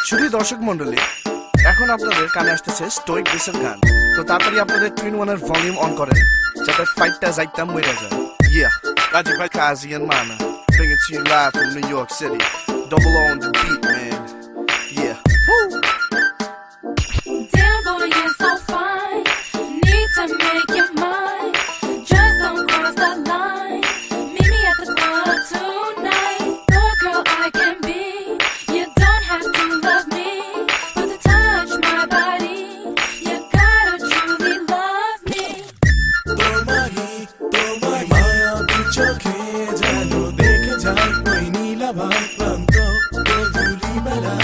শুধু দর্শক মন্ডলী, এখন আপনাদের কানে আসতেছে স্টোইক বেসের গান। তো তাড়াতাড়ি আপনাদের টুইন ওয়ানের ভলিউম অন করেন যাতে ফাইটটা যাইতাম মরে যায়। Yeah, Rajiv Kazi and Mana, bring it to you live from New York City. Double O on the beat, man. Yeah. Woo! Damn boy, you're so fine. Need to make your mind. Just don't cross the line. Meet me at the club tonight. Boy, girl, I can be. You don't have to love me, but to touch my body, you gotta truly love me. তোমায় মায়া চোখে যেন দেখে যায় ওই নীলাভার প্রান্ত গধূলি বেলা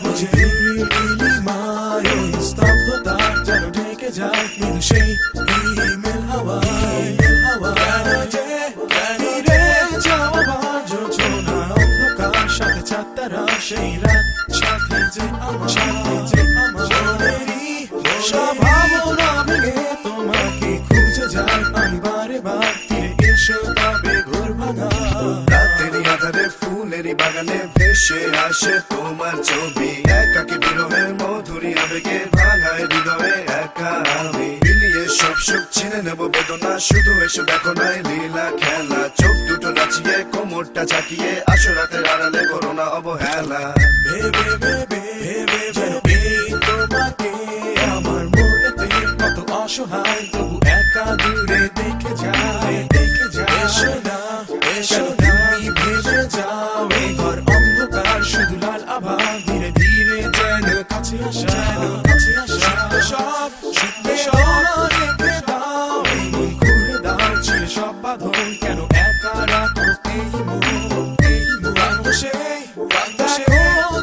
বুঝে নীলিমায় ওই স্তব্ধতা যেন ঢেকে যায় মৃদু সেই হিমেল হাওয়া কেন রে যাওয়া যোজনা অন্ধকার সাথে চাঁদতারা সেই রাত সাথে যে আমার মনেরই সব ভাবনা ভেঙে তোমাকে খুঁজে যায় আমি বারে বার ফিরে এসো তবে ঘোর ভাঙা রাতেরই আধারে ফুলেরই বাগানে ভেসে আসে তোমার ছবি। একাকী বিরহের মধুরী আবেগে ভাঙায় হৃদয়ে একা আমি। মিলিয়ে সব সুখ ছিনে নেব বেদনা, শুধু এসে দেখো নাই লীলা খেলা। চোখ দুটো নাচিয়ে কোমরটা চাকিয়ে আসো রাতের আড়ালে করো না অবহেলা। ভেবে যেন পেয়ে তোমাকে আমার মনেতে কত অসহায় তবু একা দূরে দেখে যায় এসো না তুমি ভেবে যাও এই ঘর অন্ধকার শুধু লাল আভা ধীরে ধীরে যেন কাছে আসা সব রেখে দাও এই মন খুলে দাও ছেড়ে সব বাঁধন কেন একা রাখো এই মন সেই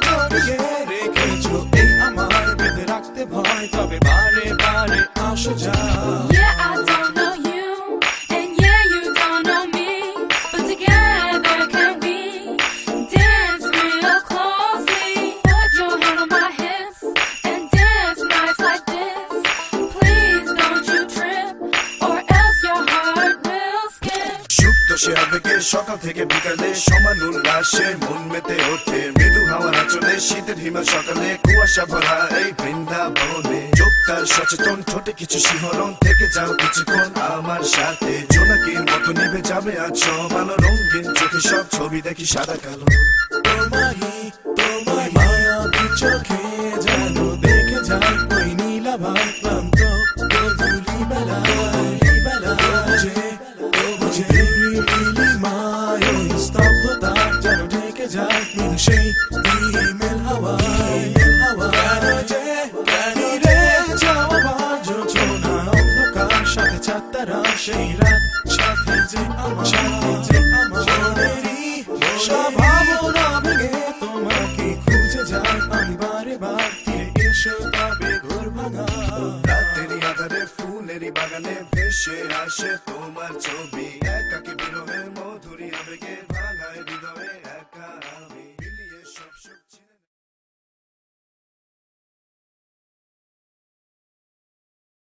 জড়িয়ে রেখেছো এই আমার বেঁধে রাখতে ভয় তবে বারে বারে আসো যা Yeah, I don't know you, and yeah, you don't know me, but together can we dance real closely? Put your hand on my hips and dance nights like this. Please don't you trip, or else your heart will skip. সুপ্ত সে আবেগে সকাল থেকে বিকালে সমান উল্লাসে মন মেতে ওঠে। মৃদু হাওয়ার আঁচলে শীতের হিমেল সকালে কুয়াশা ভরা এই বৃন্দাবনে। চোখ তার সচেতন ঠোঁটে কিছু শিহরণ, থেকে যাও কিছুক্ষণ আমার সাথে। জোনাকির মতো নিভে যাবে আজ সব আলো, রঙিন চোখে সব ছবি দেখি সাদা কালো। তোমায় মায়া চোখে যেন দেখে যায় ওই নীলাভার প্রান্ত গধূলি বেলা বুঝে নীলিমায় ওই স্তব্ধতা যেন ঢেকে যায় মৃদু সেই হিমেল হাওয়া কেন রে যাওয়া যোজনা অন্ধকার সাথে চাঁদতারা সেই রাত সাথে যে আমার মনেরই সব ভাবনা ভেঙে তোমাকে খুঁজে যায় আমি বারে বার ফিরে এসো তবে ঘোর ভাঙা রাতেরই আধারে ফুলেরই বাগানে ভেসে আসে তোমার ছবি। একাকী বিরহের মধুরী আবেগে